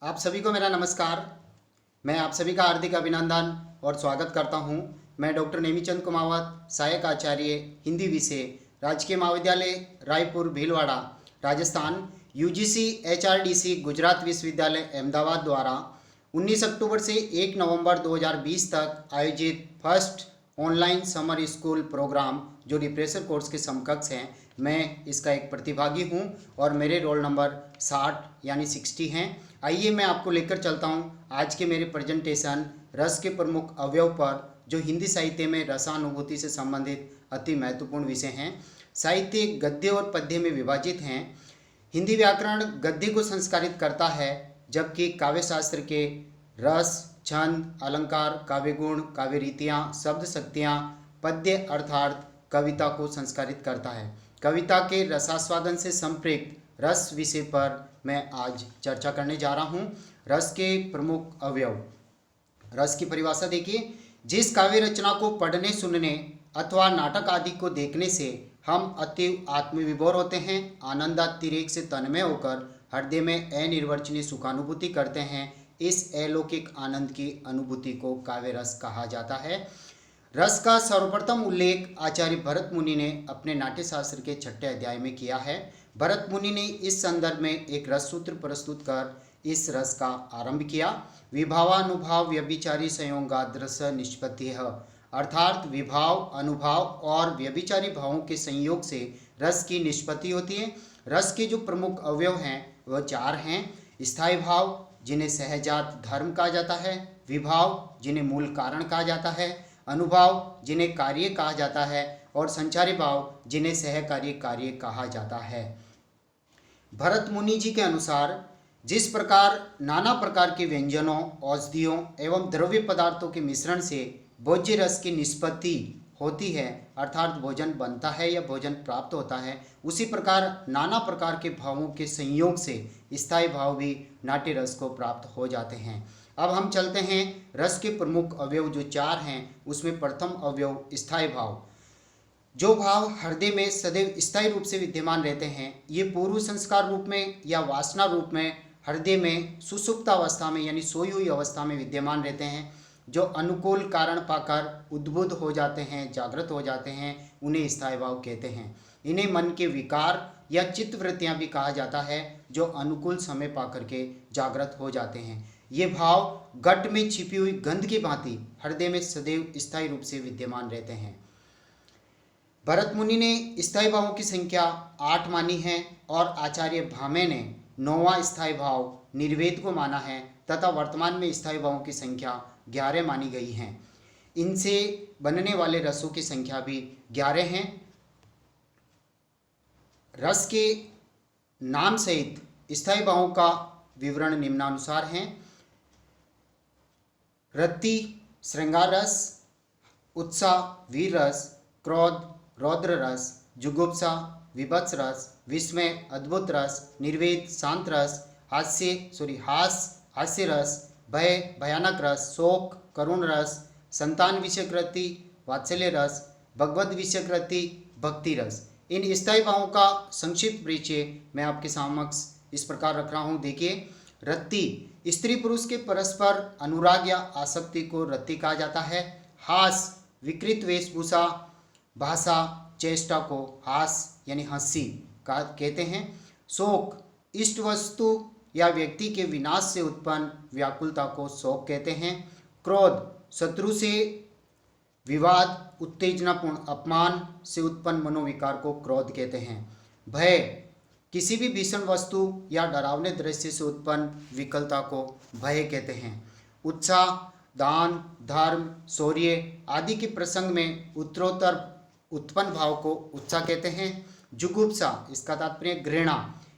आप सभी को मेरा नमस्कार। मैं आप सभी का हार्दिक अभिनंदन और स्वागत करता हूं। मैं डॉक्टर नेमीचंद कुमावत, सहायक आचार्य हिंदी विषय, राजकीय महाविद्यालय रायपुर भीलवाड़ा, राजस्थान, यूजीसी एचआरडीसी गुजरात विश्वविद्यालय अहमदाबाद द्वारा 19 अक्टूबर से 1 नवंबर 2020 तक आयोजित first online summer school program जो रिफ्रेशर कोर्स के समकक्ष हैं, मैं इसका एक प्रतिभागी हूं और मेरे रोल नंबर 60 यानी 60 हैं। आइए मैं आपको लेकर चलता हूं आज के मेरे प्रेजेंटेशन रस के प्रमुख अवयव पर, जो हिंदी साहित्य में रसानुभूति से संबंधित अति महत्वपूर्ण विषय हैं। साहित्य गद्य और पद्य में विभाजित हैं। हिंदी व्याकरण गद्य को संस्कारित करता है, जबकि काव्य शास्त्र के रस, छंद, अलंकार, काव्य गुण, काव्य रीतियाँ, शब्द शक्तियाँ, पद्य अर्थात कविता को संस्कारित करता है। कविता के रसास्वादन से संपृक्त रस विषय पर मैं आज चर्चा करने जा रहा हूँ। रस के प्रमुख अवयव। रस की परिभाषा देखिए। जिस काव्य रचना को पढ़ने, सुनने अथवा नाटक आदि को देखने से हम अति आत्मविभोर होते हैं, आनंदातिरेक से तन्मय होकर हृदय में अनिर्वचनीय सुखानुभूति करते हैं, इस अलौकिक आनंद की अनुभूति को काव्य रस कहा जाता है। रस का सर्वप्रथम उल्लेख आचार्य भरत मुनि ने अपने नाट्यशास्त्र के 6ठे अध्याय में किया है। भरत मुनि ने इस संदर्भ में एक रस सूत्र प्रस्तुत कर इस रस का आरंभ किया। विभावानुभाव व्यभिचारी संयोगाद्रस निष्पत्ति है, अर्थात विभाव, अनुभाव और व्यभिचारी भावों के संयोग से रस की निष्पत्ति होती है। रस के जो प्रमुख अवयव हैं वह 4 हैं। स्थायी भाव, जिन्हें सहजात धर्म कहा जाता है। विभाव, जिन्हें मूल कारण कहा जाता है। अनुभाव, जिन्हें कार्य कहा जाता है। और संचारी भाव, जिन्हें सहकार्य कार्य कहा जाता है। भरत मुनि जी के अनुसार जिस प्रकार नाना प्रकार के व्यंजनों, औषधियों एवं द्रव्य पदार्थों के मिश्रण से भोज्य रस की निष्पत्ति होती है, अर्थात भोजन बनता है या भोजन प्राप्त होता है, उसी प्रकार नाना प्रकार के भावों के संयोग से स्थायी भाव भी नाट्य रस को प्राप्त हो जाते हैं। अब हम चलते हैं रस के प्रमुख अवयव जो 4 हैं, उसमें प्रथम अवयव स्थायी भाव। जो भाव हृदय में सदैव स्थायी रूप से विद्यमान रहते हैं, ये पूर्व संस्कार रूप में या वासना रूप में हृदय में सुषुप्त अवस्था में यानी सोई हुई अवस्था में विद्यमान रहते हैं, जो अनुकूल कारण पाकर उद्बुद्ध हो जाते हैं, जागृत हो जाते हैं, उन्हें स्थायी भाव कहते हैं। इन्हें मन के विकार या चित्तवृत्तियाँ भी कहा जाता है, जो अनुकूल समय पाकर के जागृत हो जाते हैं। ये भाव घट में छिपी हुई गंध की भांति हृदय में सदैव स्थायी रूप से विद्यमान रहते हैं। भरत मुनि ने स्थायी भावों की संख्या 8 मानी है और आचार्य भामे ने 9वां स्थायी भाव निर्वेद को माना है, तथा वर्तमान में स्थायी भावों की संख्या 11 मानी गई हैं। इनसे बनने वाले रसों की संख्या भी 11 हैं। रस के नाम सहित स्थायी भावों का विवरण निम्नानुसार हैं। रति श्रृंगार रस, उत्साह वीर रस, क्रोध रौद्र रस, जुगुप्सा विभत्स रस, विस्मय अद्भुत रस, निर्वेद शांत रस, हास्य रस, भय भयानक रस, शोक करुण रस, संतान विषयकृति वात्सल्य रस, भगवद विषयकृति भक्ति रस। इन स्थायी भावों का संक्षिप्त परिचय मैं आपके समक्ष इस प्रकार रख रहा हूँ। देखिए, रति स्त्री पुरुष के परस्पर अनुराग या आसक्ति को रति कहा जाता है। हास विकृत वेशभूषा, भाषा, चेष्टा को हास यानी हंसी का कहते हैं। शोक इष्ट वस्तु या व्यक्ति के विनाश से उत्पन्न व्याकुलता को शोक कहते हैं। क्रोध शत्रु से विवाद, उत्तेजनापूर्ण अपमान से उत्पन्न मनोविकार को क्रोध कहते हैं। भय किसी भी भीषण वस्तु या डरावने दृश्य से उत्पन्न विकलता को भय कहते हैं। उत्साह दान, धर्म, शौर्य आदि के प्रसंग में उत्तरोत्तर उत्पन्न भाव को उत्साह कहते हैं। जुगुप्सा इसका तात्पर्य घृणा,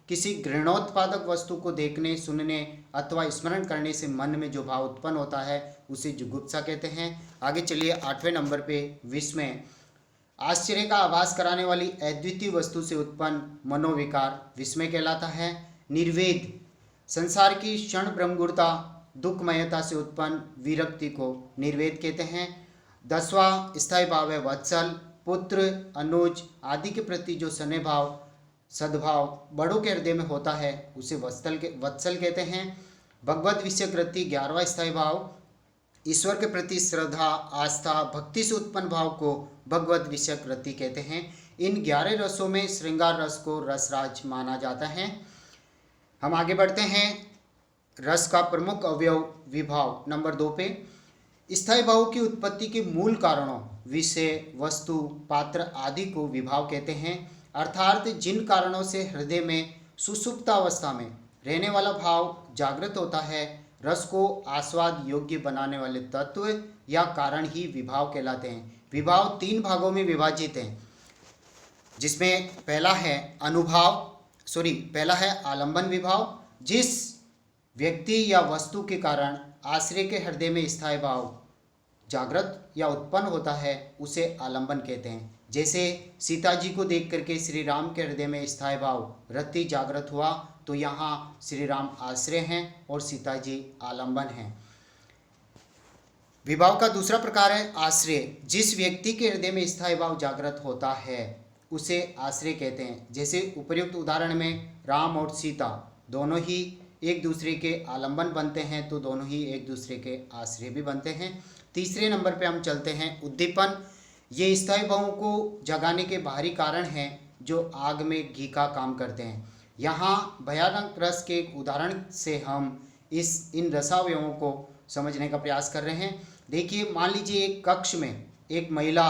किसी घृणोत्पादक वस्तु को देखने, सुनने अथवा स्मरण करने से मन में जो भाव उत्पन्न होता है उसे जुगुप्सा कहते हैं। आगे चलिए 8वें नंबर पे विस्मय, आश्चर्य का आभास कराने वाली अद्वितीय वस्तु से उत्पन्न मनोविकार विस्मय कहलाता है। निर्वेद संसार की क्षण भ्रमगुरता, दुखमयता से उत्पन्न विरक्ति को निर्वेद कहते हैं। 10वां स्थायी भाव है वत्सल, पुत्र अनुज आदि के प्रति जो स्नेह भाव सद्भाव बड़ों के हृदय में होता है उसे वत्सल कहते हैं। भगवत विषयक रति 11वां स्थायी भाव ईश्वर के प्रति श्रद्धा, आस्था, भक्ति से उत्पन्न भाव को भगवत विषयक रति कहते हैं। इन 11 रसों में श्रृंगार रस को रसराज माना जाता है। हम आगे बढ़ते हैं रस का प्रमुख अवयव विभाव नंबर 2 पे। स्थायी भाव की उत्पत्ति के मूल कारणों, विषय, वस्तु, पात्र आदि को विभाव कहते हैं। अर्थात जिन कारणों से हृदय में सुषुप्तावस्था में रहने वाला भाव जागृत होता है, रस को आस्वाद योग्य बनाने वाले तत्व या कारण ही विभाव कहलाते हैं। विभाव 3 भागों में विभाजित हैं, जिसमें पहला है आलंबन विभाव। जिस व्यक्ति या वस्तु के कारण आश्रय के हृदय में स्थायी भाव जागृत या उत्पन्न होता है उसे आलंबन कहते हैं। जैसे सीता जी को देख करके श्री राम के हृदय में स्थायी भाव रति जागृत हुआ, तो यहाँ श्री राम आश्रय हैं और सीता जी आलंबन हैं। विभाव का दूसरा प्रकार है आश्रय। जिस व्यक्ति के हृदय में स्थायी भाव जागृत होता है उसे आश्रय कहते हैं। जैसे उपर्युक्त उदाहरण में राम और सीता दोनों ही एक दूसरे के आलंबन बनते हैं, तो दोनों ही एक दूसरे के आश्रय भी बनते हैं। तीसरे नंबर पे हम चलते हैं उद्दीपन। ये स्थायी भावों को जगाने के बाहरी कारण हैं जो आग में घी का काम करते हैं। यहाँ भयानक रस के एक उदाहरण से हम इन रसावयवों को समझने का प्रयास कर रहे हैं। देखिए, मान लीजिए एक कक्ष में एक महिला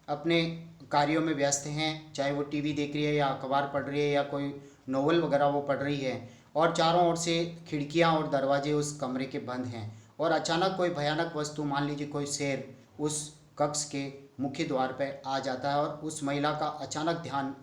अपने कार्यों में व्यस्त हैं, चाहे वो टीवी देख रही है या अखबार पढ़ रही है या कोई नोवेल वगैरह वो पढ़ रही है, और चारों ओर से खिड़कियां और दरवाजे उस कमरे के बंद हैं, और अचानक कोई भयानक वस्तु, मान लीजिए कोई शेर, उस कक्ष के मुख्य द्वार पर आ जाता है और उस महिला का अचानक ध्यान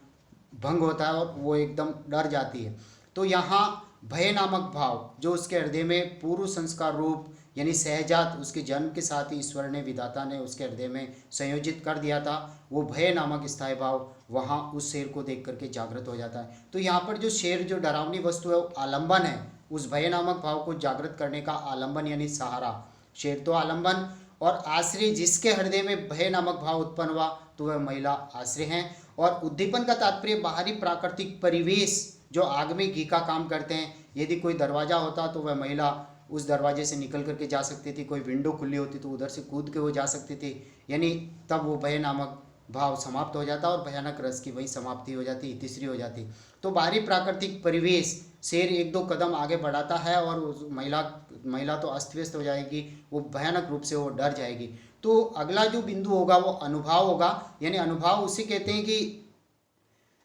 भंग होता है और वो एकदम डर जाती है। तो यहाँ भय नामक भाव जो उसके हृदय में पूर्व संस्कार रूप यानी सहजात उसके जन्म के साथ ही ईश्वर ने, विधाता ने उसके हृदय में संयोजित कर दिया था, वो भय नामक स्थायी भाव वहाँ उस शेर को देख करके जागृत हो जाता है। तो यहाँ पर जो शेर, जो डरावनी वस्तु है, वो आलंबन है। उस भय नामक भाव को जागृत करने का आलंबन यानी सहारा, शेर तो आलंबन, और आश्रय जिसके हृदय में भय नामक भाव उत्पन्न हुआ तो वह महिला आश्रय हैं। और उद्दीपन का तात्पर्य बाहरी प्राकृतिक परिवेश जो आग में घी का काम करते हैं। यदि कोई दरवाज़ा होता तो वह महिला उस दरवाजे से निकल करके जा सकती थी, कोई विंडो खुली होती तो उधर से कूद के वो जा सकती थी, यानी तब वो भय नामक भाव समाप्त हो जाता और भयानक रस की वही समाप्ति हो जाती, तीसरी हो जाती। तो बाहरी प्राकृतिक परिवेश, शेर 1-2 कदम आगे बढ़ाता है और उस महिला तो अस्त व्यस्त हो जाएगी, वो भयानक रूप से वो डर जाएगी। तो अगला जो बिंदु होगा वो अनुभव होगा, यानी अनुभव उसे कहते हैं कि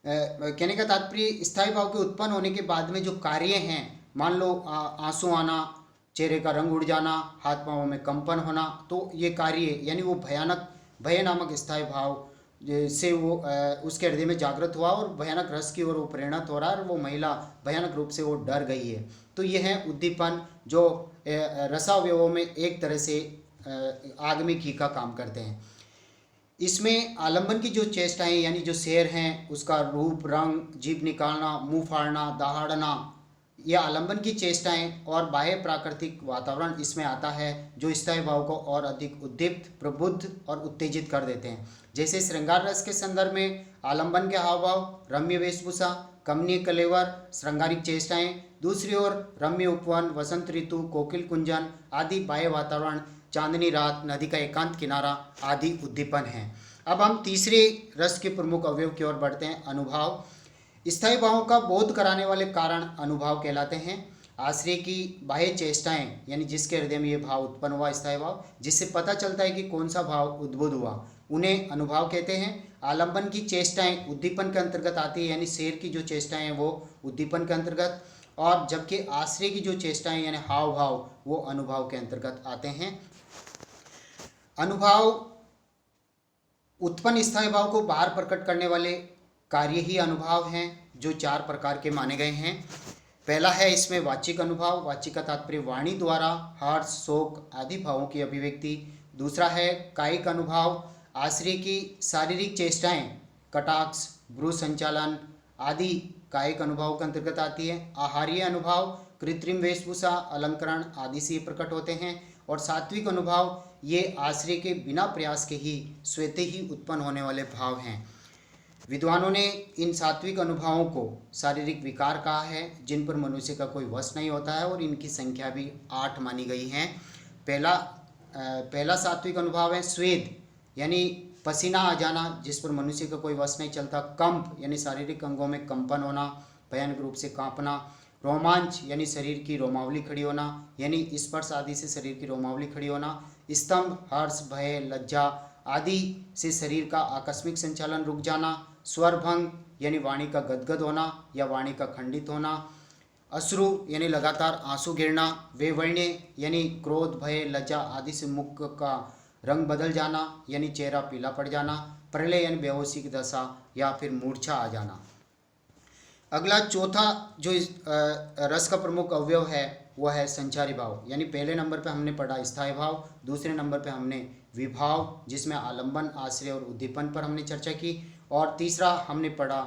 कहने का तात्पर्य स्थायी भाव के उत्पन्न होने के बाद में जो कार्य हैं, मान लो आंसू आना, चेहरे का रंग उड़ जाना, हाथ पांवों में कंपन होना, तो ये कार्य यानी वो भय नामक स्थायी भाव से वो उसके हृदय में जागृत हुआ और भयानक रस की ओर वो परिणत हो रहा है और वो महिला भयानक रूप से वो डर गई है। तो ये है उद्दीपन जो रसावयवों में एक तरह से आग में घी का काम करते हैं। इसमें आलंबन की जो चेष्टाएं यानी जो शेर हैं उसका रूप, रंग, जीभ निकालना, मुंह फाड़ना, दहाड़ना, यह आलंबन की चेष्टाएं और बाह्य प्राकृतिक वातावरण इसमें आता है जो स्थायी भाव को और अधिक उद्दीप्त, प्रबुद्ध और उत्तेजित कर देते हैं। जैसे श्रृंगार रस के संदर्भ में आलंबन के हाव भाव, रम्य वेशभूषा, कमनीय कलेवर, श्रृंगारिक चेष्टाएं, दूसरी ओर रम्य उपवन, वसंत ऋतु, कोकिल कुंजन आदि बाह्य वातावरण, चांदनी रात, नदी का एकांत किनारा आदि उद्दीपन हैं। अब हम तीसरे रस के प्रमुख अवयव की ओर बढ़ते हैं, अनुभव। स्थायी भावों का बोध कराने वाले कारण अनुभव कहलाते हैं। आश्रय की बाह्य चेष्टाएं यानी जिसके हृदय में ये भाव उत्पन्न हुआ, स्थायी भाव, जिससे पता चलता है कि कौन सा भाव उद्बुद्ध हुआ, उन्हें अनुभव कहते हैं। आलंबन की चेष्टाएं उद्दीपन के अंतर्गत आती है, यानी शेर की जो चेष्टाएं हैं वो उद्दीपन के अंतर्गत, और जबकि आश्रय की जो चेष्टाएं यानी हाव भाव वो अनुभव के अंतर्गत आते हैं। अनुभव उत्पन्न स्थायी भाव को बाहर प्रकट करने वाले कार्य ही अनुभव हैं, जो 4 प्रकार के माने गए हैं। पहला है इसमें वाचिक अनुभव, वाचिक का तात्पर्य वाणी द्वारा हर्ष, शोक आदि भावों की अभिव्यक्ति। दूसरा है कायिक अनुभव, आश्रय की शारीरिक चेष्टाएं, कटाक्ष, भ्रू संचालन आदि कायिक अनुभव के अंतर्गत आती है। आहार्य अनुभव कृत्रिम वेशभूषा, अलंकरण आदि से प्रकट होते हैं। और सात्विक अनुभव ये आश्रय के बिना प्रयास के ही स्वतः ही उत्पन्न होने वाले भाव हैं। विद्वानों ने इन सात्विक अनुभवों को शारीरिक विकार कहा है, जिन पर मनुष्य का कोई वश नहीं होता है, और इनकी संख्या भी 8 मानी गई है। पहला सात्विक अनुभव है स्वेद यानी पसीना आ जाना, जिस पर मनुष्य का कोई वश नहीं चलता। कंप यानी शारीरिक अंगों में कंपन होना, भयानक रूप से कांपना। रोमांच यानी शरीर की रोमावली खड़ी होना, यानी स्पर्श आदि से शरीर की रोमावली खड़ी होना। स्तंभ हर्ष, भय, लज्जा आदि से शरीर का आकस्मिक संचालन रुक जाना। स्वरभंग यानी वाणी का गदगद होना या वाणी का खंडित होना। अश्रु यानी लगातार आंसू गिरना। वेवण्य यानी क्रोध, भय, लज्जा आदि से मुख का रंग बदल जाना यानी चेहरा पीला पड़ जाना। प्रलय यानी बेहोशी की दशा या फिर मूर्छा आ जाना। अगला चौथा जो रस का प्रमुख अवयव है वह है संचारी भाव, यानी पहले नंबर पे हमने पढ़ा स्थायी भाव, दूसरे नंबर पे हमने विभाव जिसमें आलंबन, आश्रय और उद्दीपन पर हमने चर्चा की, और तीसरा हमने पढ़ा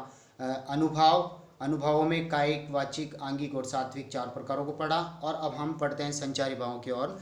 अनुभाव। अनुभवों में कायिक, वाचिक, आंगिक और सात्विक 4 प्रकारों को पढ़ा। और अब हम पढ़ते हैं संचारी भावों की ओर।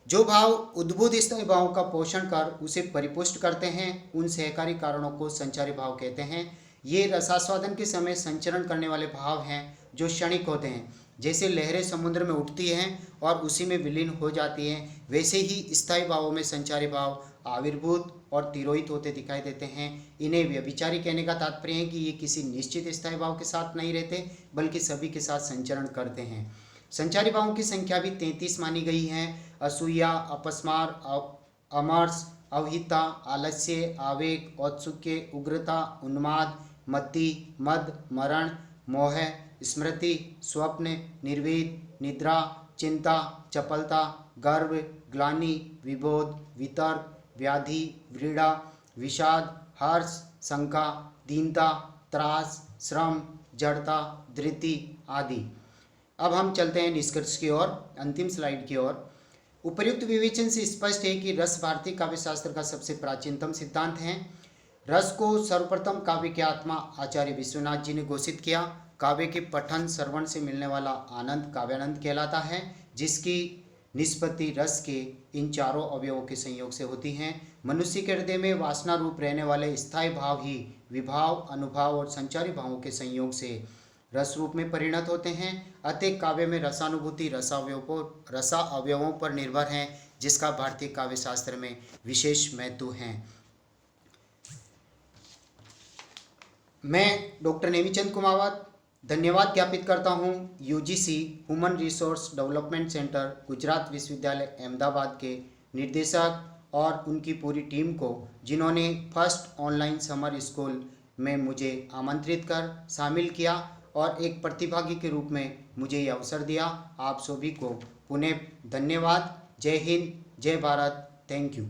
जो भाव उद्भूत स्थायी भावों का पोषण कर उसे परिपुष्ट करते हैं, उन सहकारी कारणों को संचारी भाव कहते हैं। ये रसास्वादन के समय संचरण करने वाले भाव हैं जो क्षणिक होते हैं। जैसे लहरें समुद्र में उठती हैं और उसी में विलीन हो जाती हैं, वैसे ही स्थायी भावों में संचारी भाव आविर्भूत और तिरोहित होते दिखाई देते हैं। इन्हें व्यभिचारी कहने का तात्पर्य है कि ये किसी निश्चित स्थायी भाव के साथ नहीं रहते, बल्कि सभी के साथ संचरण करते हैं। संचारी भावों की संख्या भी 33 मानी गई है। असूया, अपस्मार, अमर्ष, अवहिता, आलस्य, आवेग, औत्सुक्य, उग्रता, उन्माद, मत्ति, मद, मरण, मोह, स्मृति, स्वप्न, निर्वेद, निद्रा, चिंता, चपलता, गर्व, ग्लानि, विबोध, वितर्क, व्याधि, व्रीड़ा, विषाद, हर्ष, शंका, दीनता, त्रास, श्रम, जड़ता, धृति आदि। अब हम चलते हैं निष्कर्ष की ओर, अंतिम स्लाइड की ओर। उपर्युक्त विवेचन से स्पष्ट है कि रस भारतीय काव्य शास्त्र का सबसे प्राचीनतम सिद्धांत है। रस को सर्वप्रथम काव्य के आत्मा आचार्य विश्वनाथ जी ने घोषित किया। काव्य के पठन श्रवण से मिलने वाला आनंद काव्यानंद कहलाता है, जिसकी निष्पत्ति रस के इन चारों अवयवों के संयोग से होती हैं। मनुष्य के हृदय में वासना रूप रहने वाले स्थायी भाव ही विभाव, अनुभाव और संचारी भावों के संयोग से रस रूप में परिणत होते हैं। अतः काव्य में रसानुभूति रसा अवयवों पर निर्भर है, जिसका भारतीय काव्य शास्त्र में विशेष महत्व है। मैं डॉक्टर नेमीचंद कुमावत धन्यवाद ज्ञापित करता हूँ UGC human resource development centre Gujarat विश्वविद्यालय अहमदाबाद के निर्देशक और उनकी पूरी टीम को, जिन्होंने फर्स्ट ऑनलाइन समर स्कूल में मुझे आमंत्रित कर शामिल किया और एक प्रतिभागी के रूप में मुझे ये अवसर दिया। आप सभी को पुनः धन्यवाद। जय हिंद, जय भारत, थैंक यू।